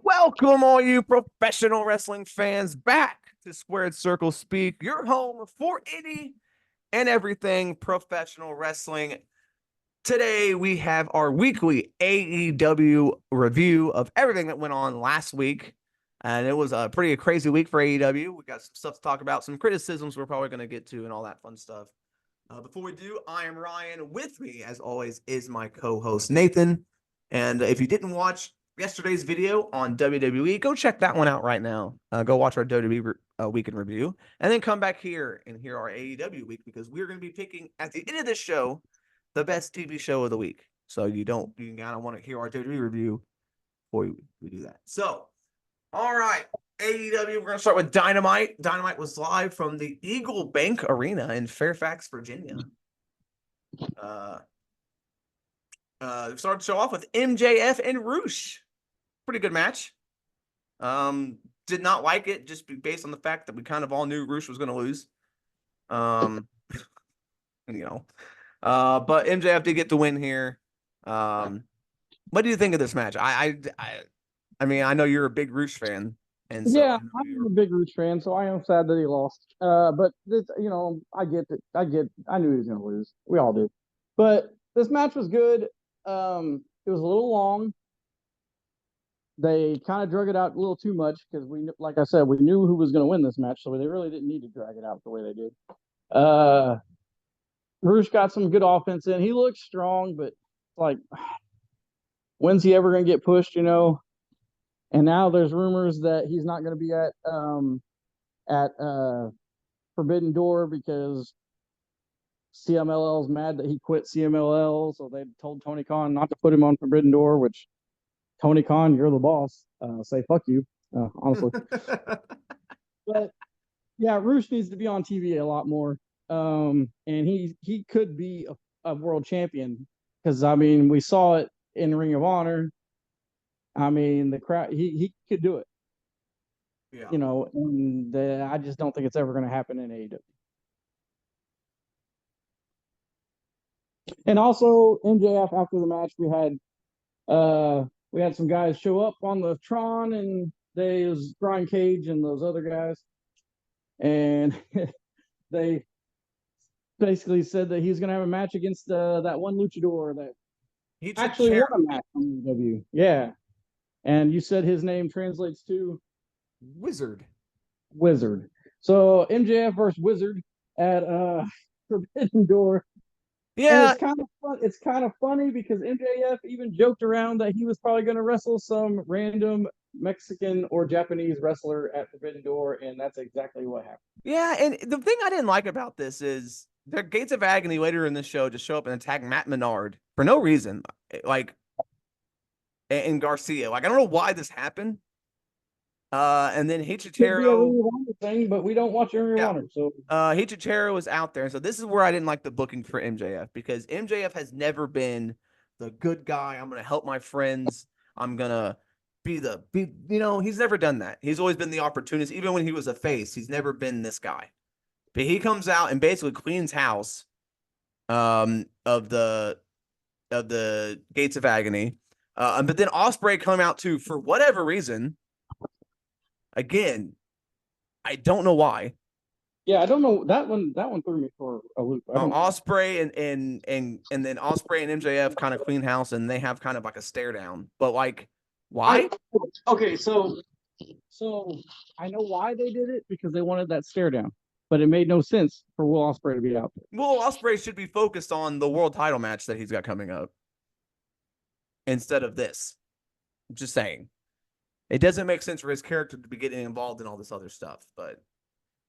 Welcome, all you professional wrestling fans, back to Squared Circle Speak, your home for any and everything professional wrestling. Today, we have our weekly AEW review of everything that went on last week. And it was a pretty crazy week for AEW. We got some stuff to talk about, some criticisms we're probably going to get to, and all that fun stuff. Before we do, I am Ryan. With me, as always, is my co-host, Nathan. And if you didn't watch yesterday's video on WWE, go check that one out right now. Go watch our WWE week in review, and then come back here and hear our AEW week, because we're going to be picking at the end of this show the best TV show of the week. So you kind of want to hear our WWE review before we do that. So, all right, AEW, we're going to start with Dynamite. Dynamite was live from the Eagle Bank Arena in Fairfax, Virginia. We started the show off with MJF and Roosh. Pretty good match. Did not like it, just based on the fact that we kind of all knew Roosh was going to lose. But MJF did get the win here. What do you think of this match? I mean, I know you're a big Roosh fan, and so yeah, I'm a big Roosh fan, so I am sad that he lost. But this, I get it. I knew he was going to lose. We all did. But this match was good. It was a little long. They kind of drug it out a little too much because like I said, we knew who was going to win this match, so they really didn't need to drag it out the way they did. Roosh got some good offense in. He looks strong, but like, when's he ever going to get pushed? And now there's rumors that he's not going to be at Forbidden Door because CMLL is mad that he quit CMLL, so they told Tony Khan not to put him on Forbidden Door, which Tony Khan, you're the boss. Say fuck you, honestly. But yeah, Roosh needs to be on TV a lot more. And he could be a world champion, because I mean, we saw it in Ring of Honor. I mean, the crowd, he could do it. Yeah. And I just don't think it's ever going to happen in AEW. And also, MJF, after the match, we had some guys show up on the Tron, and they was Brian Cage and those other guys, and they basically said that he's going to have a match against that one luchador that he actually won a match on AEW. Yeah. And you said his name translates to Wizard. So MJF versus Wizard at Forbidden Door. Yeah, and it's kind of funny because MJF even joked around that he was probably going to wrestle some random Mexican or Japanese wrestler at Forbidden Door, and that's exactly what happened. Yeah, and the thing I didn't like about this is the Gates of Agony later in the show just show up and attack Matt Menard for no reason, like, and Garcia. Like, I don't know why this happened. And then Hichitaro thing, but we don't watch Ring of Honor, so Hichitaro was out there. So this is where I didn't like the booking for MJF, because MJF has never been the good guy. I'm gonna help my friends. I'm gonna be he's never done that. He's always been the opportunist. Even when he was a face, he's never been this guy. But he comes out and basically cleans house of the Gates of Agony. But then Ospreay come out too, for whatever reason. Again, I don't know why. Yeah, I don't know. That one threw me for a loop. Ospreay and then Ospreay and MJF kind of clean house, and they have kind of like a stare down. But like, why? Okay, so I know why they did it, because they wanted that stare down. But it made no sense for Will Ospreay to be out there. Will Ospreay should be focused on the world title match that he's got coming up instead of this. I'm just saying. It doesn't make sense for his character to be getting involved in all this other stuff. But,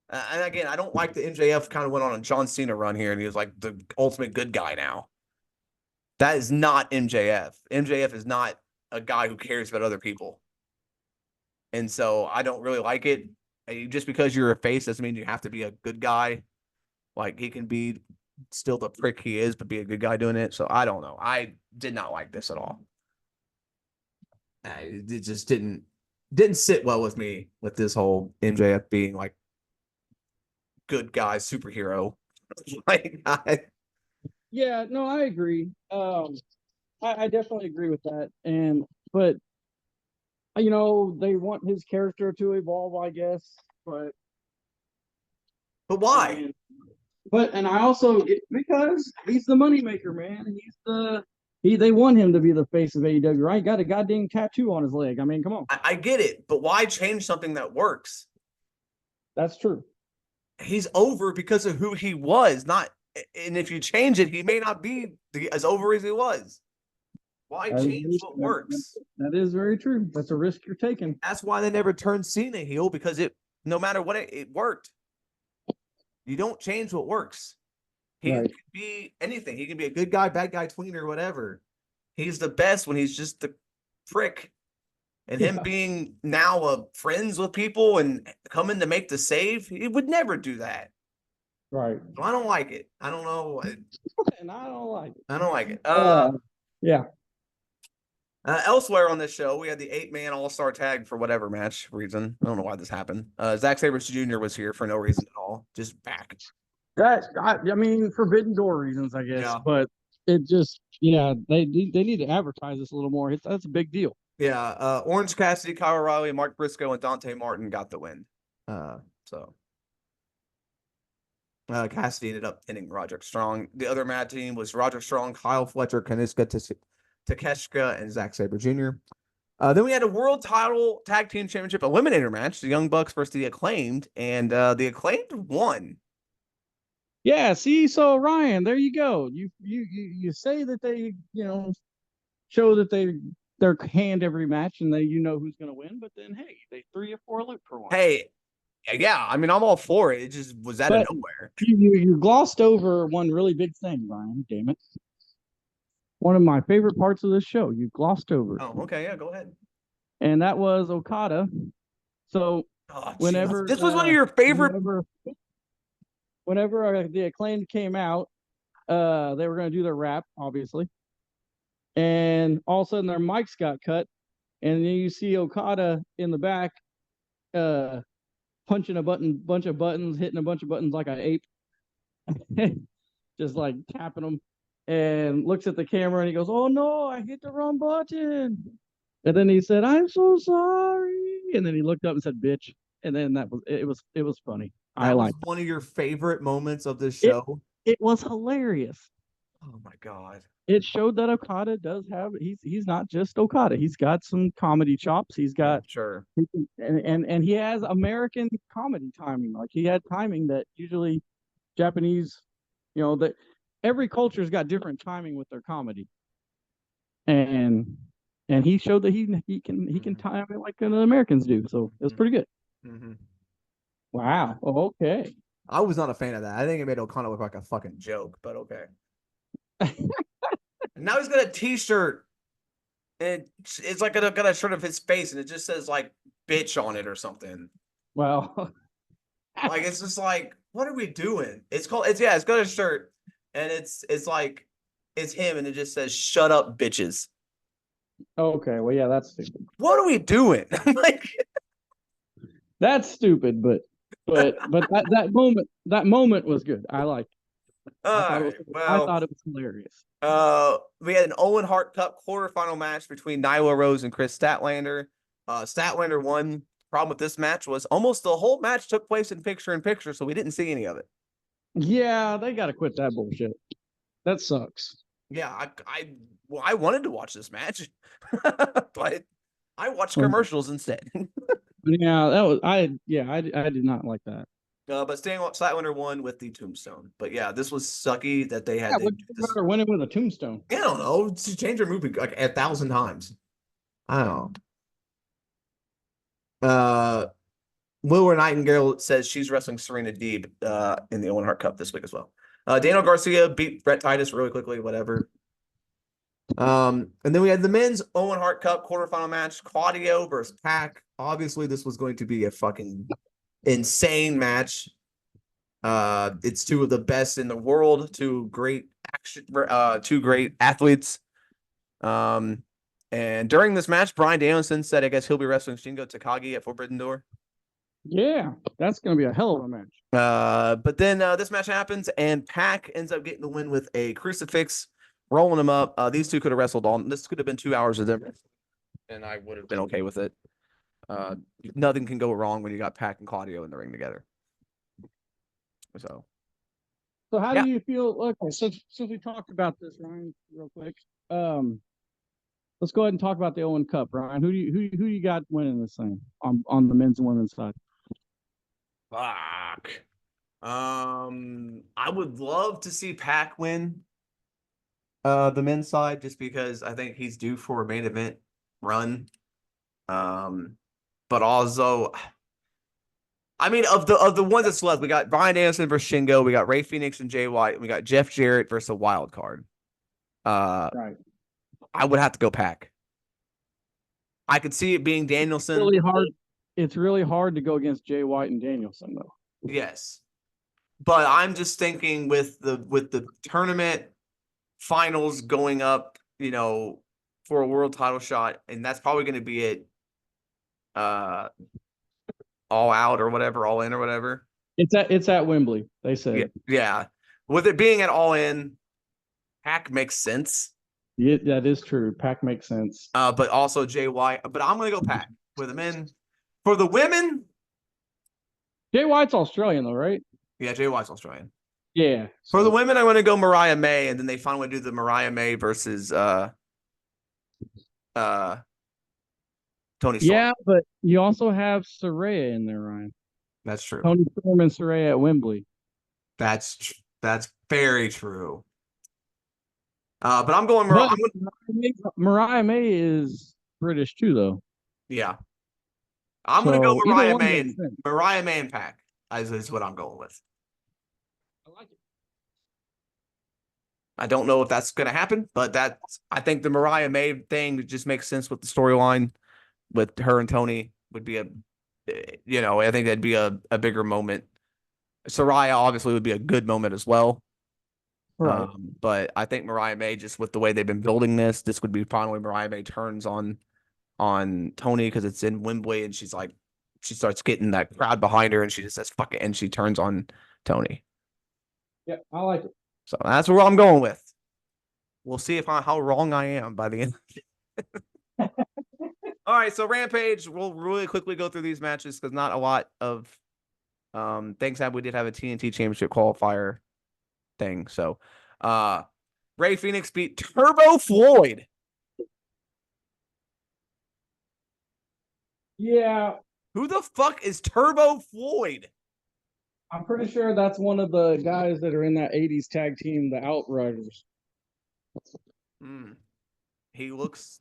and again, I don't like the MJF kind of went on a John Cena run here, and he was like the ultimate good guy now. That is not MJF. MJF is not a guy who cares about other people. And so I don't really like it. Just because you're a face doesn't mean you have to be a good guy. Like, he can be still the prick he is, but be a good guy doing it. So I don't know. I did not like this at all. It just didn't sit well with me, with this whole MJF being like good guy superhero. Like, yeah, no, I agree. I definitely agree with that. But they want his character to evolve, I guess, but But why? and, and I also because he's the moneymaker, man. They want him to be the face of AEW, right? Got a goddamn tattoo on his leg. I mean, come on. I get it, but why change something that works? That's true. He's over because of who he was, not. And if you change it, he may not be as over as he was. Why change what works? That is very true. That's a risk you're taking. That's why they never turned Cena heel, because no matter what, it worked. You don't change what works. He Right. can be anything. He can be a good guy, bad guy, tweener, whatever. He's the best when he's just the prick. And him being now friends with people and coming to make the save, he would never do that. Right. So I don't like it. I don't know. And I don't like it. I don't like it. Yeah. Elsewhere on this show, we had the 8-man All-Star tag for whatever match reason. I don't know why this happened. Zack Sabre Jr. was here for no reason at all, just back. I mean, forbidden door reasons, I guess. Yeah. But it just, they need to advertise this a little more. That's a big deal. Yeah. Orange Cassidy, Kyle O'Reilly, Mark Briscoe, and Dante Martin got the win. Cassidy ended up pinning Roderick Strong. The other Mad team was Roderick Strong, Kyle Fletcher, Kaniska Takeshita, and Zack Sabre Jr. Then we had a world title tag team championship eliminator match, the Young Bucks versus the Acclaimed, and the Acclaimed won. Yeah, see, so Ryan, there you go. You say that they, show that their hand every match and who's gonna win, but then hey, they threw you for a loop for once. Hey, yeah, I mean, I'm all for it. It just was out of nowhere. You glossed over one really big thing, Ryan. Damn it. One of my favorite parts of this show, you glossed over. Oh, okay, yeah, go ahead. And that was Okada. So whenever this was one of your favorite. Whenever the Acclaimed came out, they were going to do their rap, obviously, and all of a sudden their mics got cut, and then you see Okada in the back, punching bunch of buttons, hitting a bunch of buttons like an ape, just like tapping them, and looks at the camera and he goes, "Oh no, I hit the wrong button." And then he said, "I'm so sorry." And then he looked up and said, "Bitch." And then it was funny. That was one of your favorite moments of this show. It was hilarious. Oh my god! It showed that Okada does have he's not just Okada. He's got some comedy chops. He's got sure, and he has American comedy timing. Like he had timing that usually Japanese, that every culture's got different timing with their comedy. And he showed that he can time it like the Americans do. So it was pretty good. Mm-hmm. Wow. Okay. I was not a fan of that. I think it made O'Connor look like a fucking joke, but okay. Now he's got a T-shirt, and it's like got a shirt of his face, and it just says like "bitch" on it or something. Well, like it's just like, what are we doing? It's got a shirt, and it's like it's him, and it just says "shut up, bitches." Okay, well, yeah, that's stupid. What are we doing? Like, that's stupid, but that moment was good. I liked it. I thought it was hilarious. We had an Owen Hart Cup quarterfinal match between Nyla Rose and Chris Statlander. Statlander won. Problem with this match was almost the whole match took place in picture, so we didn't see any of it. Yeah, they got to quit that bullshit. That sucks. Yeah, I wanted to watch this match, but I watched commercials instead. Yeah, I did not like that. But Statlander won with the tombstone. But yeah, this was sucky that they had. Better winning with a tombstone. I don't know. To change your movie like 1,000 times. I don't know. Willow Nightingale says she's wrestling Serena Deeb in the Owen Hart Cup this week as well. Daniel Garcia beat Brett Titus really quickly, whatever. And then we had the men's Owen Hart Cup quarterfinal match, Claudio versus Pac. Obviously, this was going to be a fucking insane match. It's two of the best in the world, two great athletes. And during this match, Bryan Danielson said, I guess he'll be wrestling Shingo Takagi at Forbidden Door. Yeah, that's going to be a hell of a match. But then this match happens, and Pac ends up getting the win with a crucifix, rolling him up. These two could have wrestled on. This could have been 2 hours of them. and I would have been okay with it. Nothing can go wrong when you got Pac and Claudio in the ring together. So So how yeah, do you feel? Okay, so since we talked about this, Ryan, real quick, um, let's go ahead and talk about the Owen Cup, Ryan. Who you got winning this thing on the men's and women's side? fuck. I would love to see Pac win the men's side just because I think he's due for a main event run. But also, I mean, of the ones that's left, we got Brian Danielson versus Shingo, we got Ray Phoenix and Jay White, we got Jeff Jarrett versus a wild card. Right. I would have to go Pac. I could see it being Danielson. Really hard. It's really hard to go against Jay White and Danielson, though. Yes. But I'm just thinking with the tournament finals going up, for a world title shot, and that's probably going to be it. All out or whatever, all in or whatever. It's at Wembley. They said. Yeah, yeah. With it being at all in, Pac makes sense. Yeah, that is true. Pac makes sense. But also Jay White. But I'm gonna go Pac for the men. For the women, Jay White's Australian, though, right? yeah, Jay White's Australian. Yeah. For the women, I'm gonna go Mariah May, and then they finally do the Mariah May versus Tony Storm. Yeah, but you also have Saraya in there, Ryan. That's true. Tony Storm and Saraya at Wembley. That's very true. But I'm going. But Mariah May is British too, though. Yeah, I'm gonna go either Mariah one May makes sense. Mariah May and Pac is what I'm going with. I like it. I don't know if that's gonna happen, but I think the Mariah May thing just makes sense with the storyline with her and Tony would be I think that'd be a bigger moment. Saraya obviously would be a good moment as well. Right. But I think Mariah May, just with the way they've been building this would be finally Mariah May turns on Tony because it's in Wembley and she starts getting that crowd behind her and she just says fuck it and she turns on Tony. Yeah, I like it. So that's where I'm going with. We'll see how wrong I am by the end. All right, so Rampage, we'll really quickly go through these matches because not a lot of things happened. We did have a TNT Championship qualifier thing. So Ray Phoenix beat Turbo Floyd. Yeah, Who the fuck is Turbo Floyd? I'm pretty sure that's one of the guys that are in that 80s tag team, the Outriders. He looks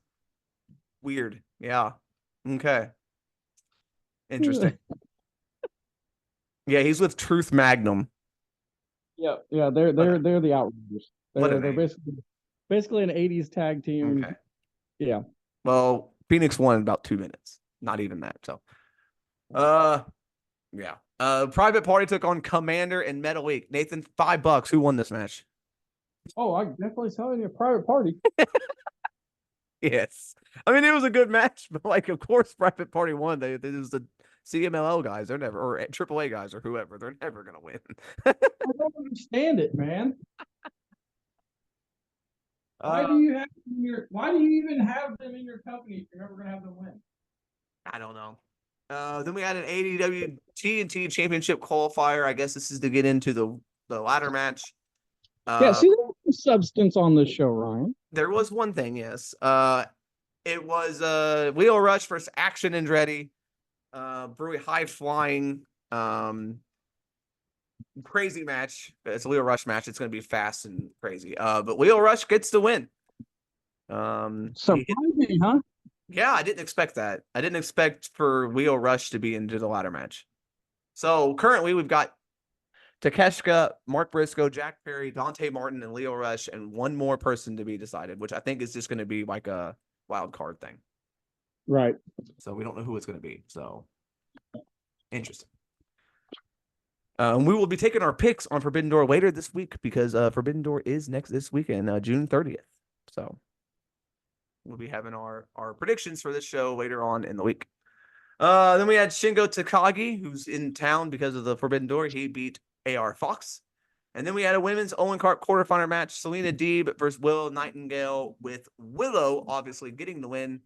weird. Yeah. Okay. Interesting. Yeah, he's with Truth Magnum. Yeah, they're the Outriders. They're basically an 80s tag team. Okay. Yeah. Well, Phoenix won in about 2 minutes. Not even that. So yeah. Private Party took on Commander and Metal Week. Nathan, $5. Who won this match? Oh, I definitely telling you a Private Party. Yes. I mean, it was a good match, but of course, Private Party won. They was the CMLL guys. They're never, or AAA guys or whoever. They're never gonna win. I don't understand it, man. Why do you even have them in your company if you're never gonna have them win? I don't know. Then we had an AEW TNT Championship qualifier. I guess this is to get into the ladder match. Yeah, see, there's substance on this show, Ryan. There was one thing, yes. It was Leo Rush versus Action Andretti. Very high flying, crazy match. It's a Leo Rush match. It's going to be fast and crazy. But Leo Rush gets the win. Surprising, huh? Yeah, I didn't expect that. I didn't expect for Leo Rush to be into the ladder match. So currently we've got Takeshita, Mark Briscoe, Jack Perry, Dante Martin, and Leo Rush, and one more person to be decided, which I think is just going to be like a wild card thing. Right. So we don't know who it's going to be. So interesting. We will be taking our picks on Forbidden Door later this week because Forbidden Door is this weekend, June 30th. So we'll be having our predictions for this show later on in the week. Then we had Shingo Takagi, who's in town because of the Forbidden Door. He beat AR Fox. And then we had a women's Owen Hart quarterfinal match, Selena Deeb versus Willow Nightingale, with Willow obviously getting the win.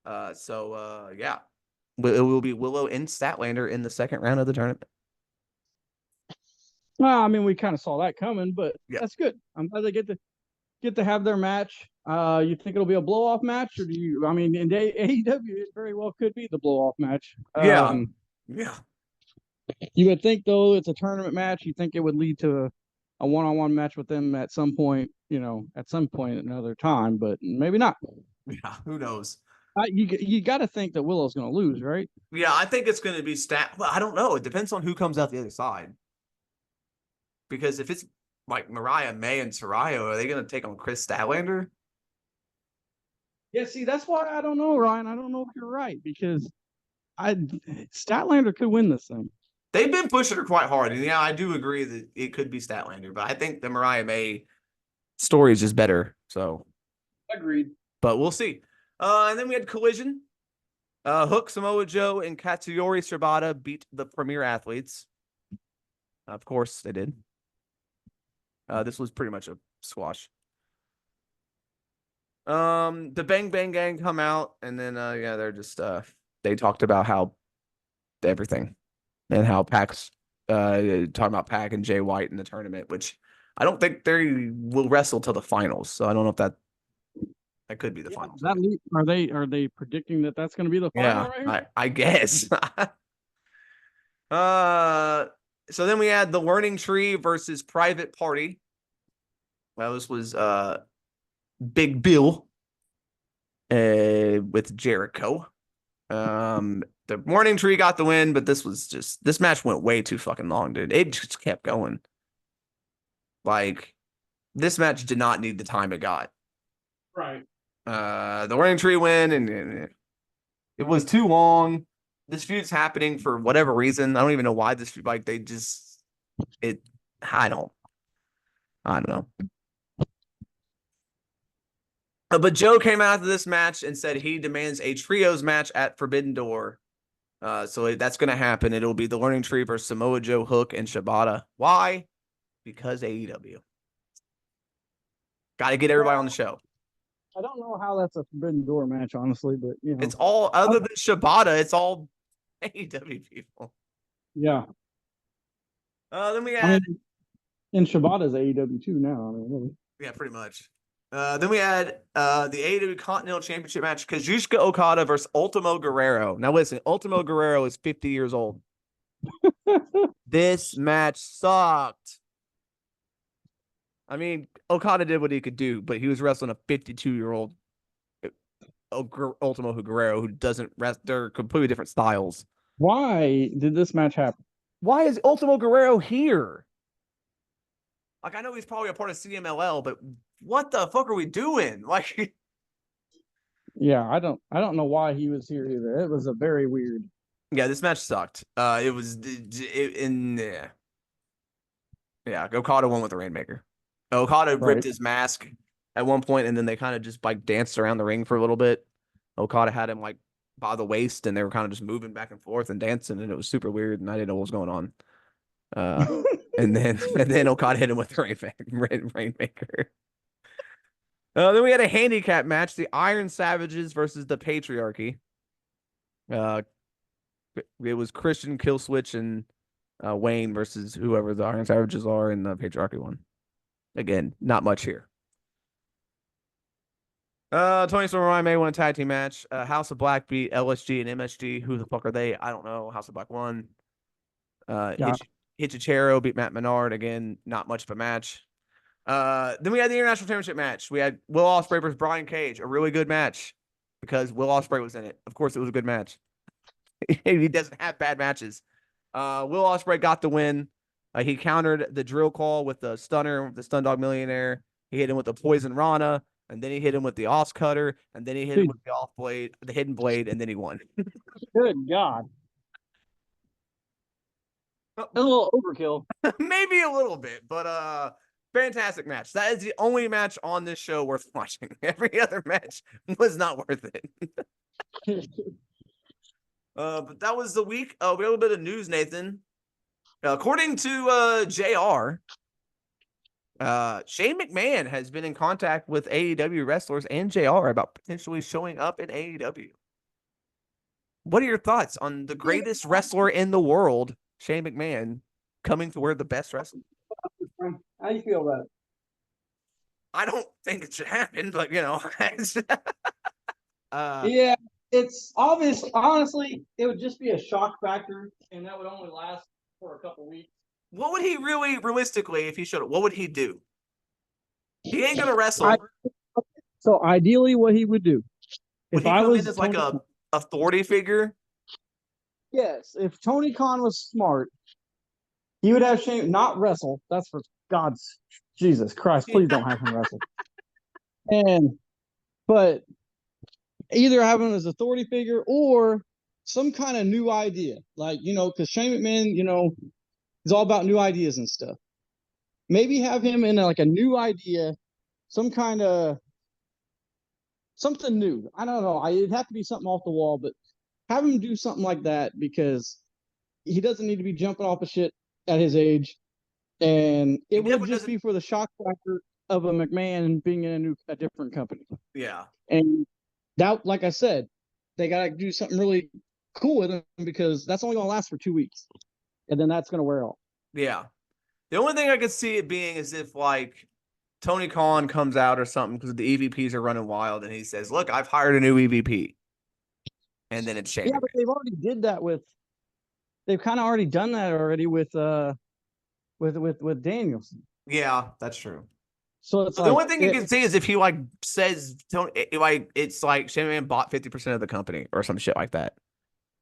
Yeah, it will be Willow and Statlander in the second round of the tournament. Well, I mean, we kind of saw that coming, but Yeah. that's good. I'm glad they get to have their match. You think it'll be a blow off match, or do you? I mean, in AEW, it very well could be the blow off match. Yeah. Yeah. You would think though it's a tournament match. You think it would lead to a one on one match with them at some point. At some point another time, but maybe not. Yeah. Who knows? You got to think that Willow's going to lose, right? Yeah, I think it's going to be Well, I don't know. It depends on who comes out the other side. Because if it's like Mariah May and Soraya, are they going to take on Chris Statlander? Yeah, see, that's why I don't know, Ryan. I don't know if you're right because Statlander could win this thing. They've been pushing her quite hard, and yeah, I do agree that it could be Statlander, but I think the Mariah May story is just better. So agreed. But we'll see. And then we had Collision. Hook, Samoa Joe, and Katsuyori Shibata beat the Premier Athletes. Of course, they did. This was pretty much a squash. The Bang Bang Gang come out, and then they're just they talked about how everything and how Pac's talking about Pac and Jay White in the tournament, which I don't think they will wrestle till the finals. So I don't know if that could be the finals. Are they predicting that that's going to be the final? Yeah, right, I guess. So then we had the Learning Tree versus Private Party. Well, this was Big Bill with Jericho. The Morning Tree got the win, but this match went way too fucking long, dude. It just kept going. Like, this match did not need the time it got. Right. The Morning Tree win, and it was too long. This feud's happening for whatever reason. I don't even know why this feud, like, I don't know. But Joe came out of this match and said he demands a trios match at Forbidden Door. So that's going to happen. It'll be the Learning Tree versus Samoa Joe, Hook, and Shibata. Why? Because AEW. Got to get everybody on the show. I don't know how that's a Forbidden Door match, honestly, but it's all other than Shibata. It's all AEW people. Yeah. Then we had, and Shibata's AEW too now. I mean, really. Yeah, pretty much. Then we had the AEW Continental Championship match, Kazuchika Okada versus Ultimo Guerrero. Now listen, Ultimo Guerrero is 50 years old. This match sucked. I mean, Okada did what he could do, but he was wrestling a 52-year-old Ultimo Guerrero who doesn't rest. They're completely different styles. Why did this match happen? Why is Ultimo Guerrero here? Like, I know he's probably a part of CMLL, but what the fuck are we doing? Like, yeah, I don't know why he was here either. It was a very weird. Yeah, this match sucked. It was yeah, Okada won with the Rainmaker. Okada ripped his mask at one point, and then they kind of just like danced around the ring for a little bit. Okada had him like by the waist, and they were kind of just moving back and forth and dancing, and it was super weird, and I didn't know what was going on. And then Okada hit him with the Rainmaker. Then we had a handicap match: the Iron Savages versus the Patriarchy. It was Christian, Killswitch, and Wayne versus whoever the Iron Savages are in the Patriarchy one. Again, not much here. Tony Storm and Ryan May won a tag team match. House of Black beat LSG and MSG. Who the fuck are they? I don't know. House of Black won. Hitchichero beat Matt Menard. Again, not much of a match. Then we had the International Championship match. We had Will Ospreay versus Brian Cage. A really good match because Will Ospreay was in it. Of course, it was a good match. He doesn't have bad matches. Will Ospreay got the win. He countered the drill call with the stunner, the Stun Dog Millionaire. He hit him with the Poison Rana, and then he hit him with the Os Cutter, and then he hit him with the off blade, the hidden blade, and then he won. Good God. A little overkill. Maybe a little bit, but fantastic match. That is the only match on this show worth watching. Every other match was not worth it. But that was the week. We have a little bit of news, Nathan. According to JR, Shane McMahon has been in contact with AEW wrestlers and JR about potentially showing up in AEW. What are your thoughts on the greatest wrestler in the world, Shane McMahon, coming to where the best wrestler? How do you feel about it? I don't think it should happen, but Yeah, it's obvious. Honestly, it would just be a shock factor, and that would only last for a couple weeks. what would he really realistically, if he showed up, what would he do? He ain't gonna I, wrestle. so ideally, what he would do, Would if he I come in was as like Tony, a authority figure? yes, if Tony Khan was smart, he would have Shane not wrestle. That's for God's Jesus Christ. Please don't have him wrestle. And but either have him as authority figure or some kind of new idea, like because Shane McMahon, is all about new ideas and stuff. Maybe have him in like a new idea, some kind of something new. I don't know. It'd have to be something off the wall, but have him do something like that because he doesn't need to be jumping off of shit at his age. And He it would definitely just doesn't. be for the shock factor of a McMahon being in a different company. Yeah, And that, like I said, they got to do something really cool with him because that's only going to last for 2 weeks. And then that's going to wear off. yeah. The only thing I could see it being is if like Tony Khan comes out or something because the EVPs are running wild, and he says, "Look, I've hired a new EVP," and then it's Shane Yeah, McMahon. but they've already did that with. They've kind of already done that already with Danielson. Yeah, that's true. So it's But the like only thing you can see is if he like says, "Don't like it's like Shane McMahon bought 50% of the company" or some shit like that.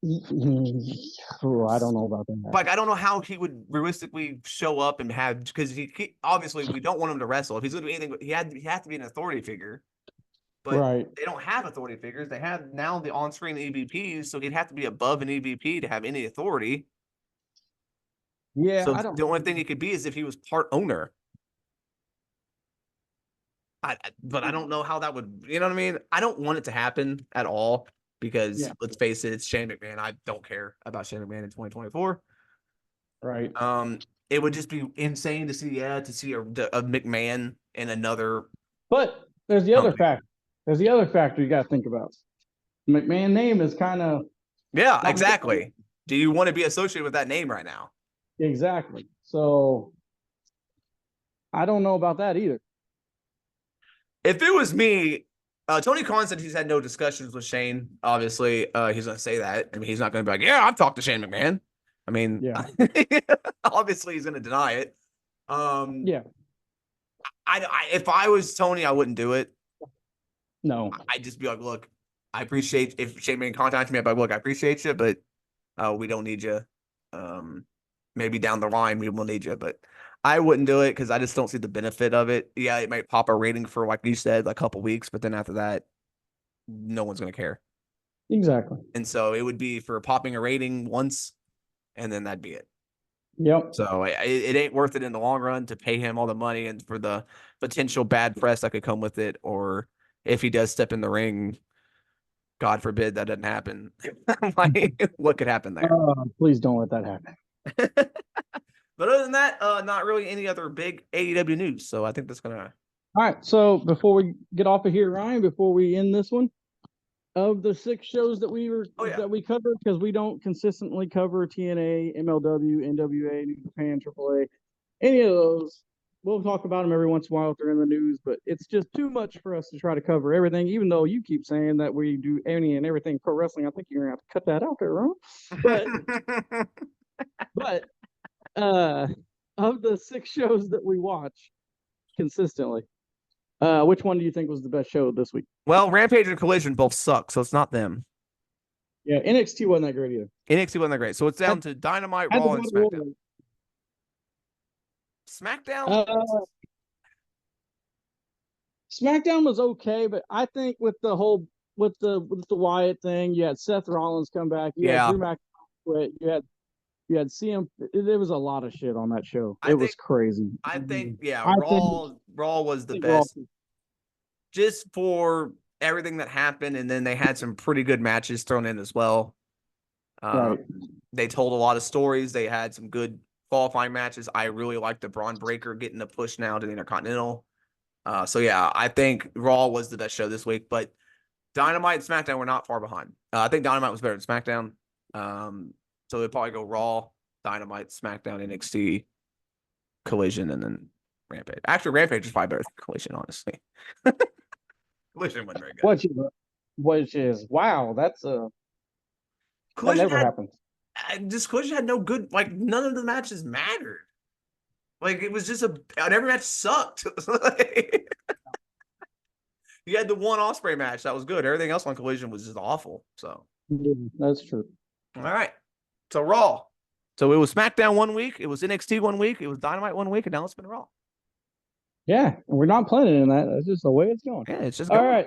oh, I don't know about that. Like I don't know how he would realistically show up and have because he obviously we don't want him to wrestle. If he's going to be anything, he has to be an authority figure. But Right. they don't have authority figures. They have now the on-screen EVPs, so he'd have to be above an EVP to have any authority. Yeah, So I don't. the only thing he could be is if he was part owner. But I don't know how that would. You know what I mean? I don't want it to happen at all because Yeah. let's face it, it's Shane McMahon. I don't care about Shane McMahon in 2024. Right. It would just be insane to see a McMahon in another But there's the other company. factor. There's the other factor you got to think about. McMahon name is kind of Yeah, not exactly. Do you want to be associated with that name right now? exactly. So I don't know about that either. If it was me, Tony Khan said he's had no discussions with Shane. Obviously, he's going to say that. I mean, he's not going to be like, "Yeah, I've talked to Shane McMahon." I mean, Yeah. obviously, he's going to deny it. Yeah. If I was Tony, I wouldn't do it. No. I'd just be like, "Look, I appreciate if Shane McMahon contacted me. I'd be like, look, I appreciate you, but we don't need you. Maybe down the line we will need you, but I wouldn't do it because I just don't see the benefit of it. Yeah, it might pop a rating for like you said, like a couple weeks, but then after that, no one's gonna care. Exactly. And so it would be for popping a rating once, and then that'd be it. Yep. So it ain't worth it in the long run to pay him all the money and for the potential bad press that could come with it, or if he does step in the ring, God forbid that doesn't happen. Like, what could happen there? Please don't let that happen. But other than that, not really any other big AEW news. So I think that's gonna. All right. So before we get off of here, Ryan, before we end this one, of the 6 shows that that we covered, because we don't consistently cover TNA, MLW, NWA, New Japan, AAA, any of those. We'll talk about them every once in a while if they're in the news, but it's just too much for us to try to cover everything, even though you keep saying that we do any and everything pro wrestling. I think you're gonna have to cut that out there, Ron. But of the 6 shows that we watch consistently, which one do you think was the best show this week? Well, Rampage and Collision both suck, so it's not them. Yeah, NXT wasn't that great either. NXT wasn't that great, so it's down to Dynamite, Raw, and SmackDown. SmackDown. SmackDown was okay, but I think with the whole with the Wyatt thing, you had Seth Rollins come back, you had Drew McIntyre quit, you had CM. There was a lot of shit on that show. It was crazy. I think Raw was the best, just for everything that happened, and then they had some pretty good matches thrown in as well. Right. They told a lot of stories. They had some good qualifying matches. I really like the Braun Breaker getting a push now to the Intercontinental. So yeah, I think Raw was the best show this week. But Dynamite and SmackDown were not far behind. I think Dynamite was better than SmackDown. So they'd probably go Raw, Dynamite, SmackDown, NXT, Collision, and then Rampage. Actually, Rampage is probably better than Collision, honestly. Collision wasn't very good. Which is wow, that's that Collision never happens. Collision had no good, like, none of the matches mattered. Like, it was just every match sucked. You had the one Ospreay match that was good. Everything else on Collision was just awful. So That's true. all right. So Raw. So it was SmackDown 1 week, it was NXT 1 week, it was Dynamite 1 week, and now it's been Raw. Yeah, we're not planning in that. That's just the way it's going. Yeah, it's just All going. right.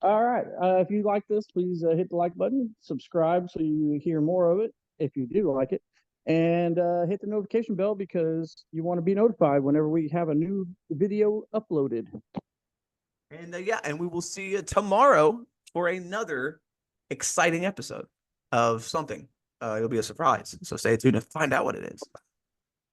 All right. If you like this, please hit the like button, subscribe so you hear more of it if you do like it, and hit the notification bell because you want to be notified whenever we have a new video uploaded. And yeah, and we will see you tomorrow for another exciting episode of something. It'll be a surprise. So stay tuned to find out what it is.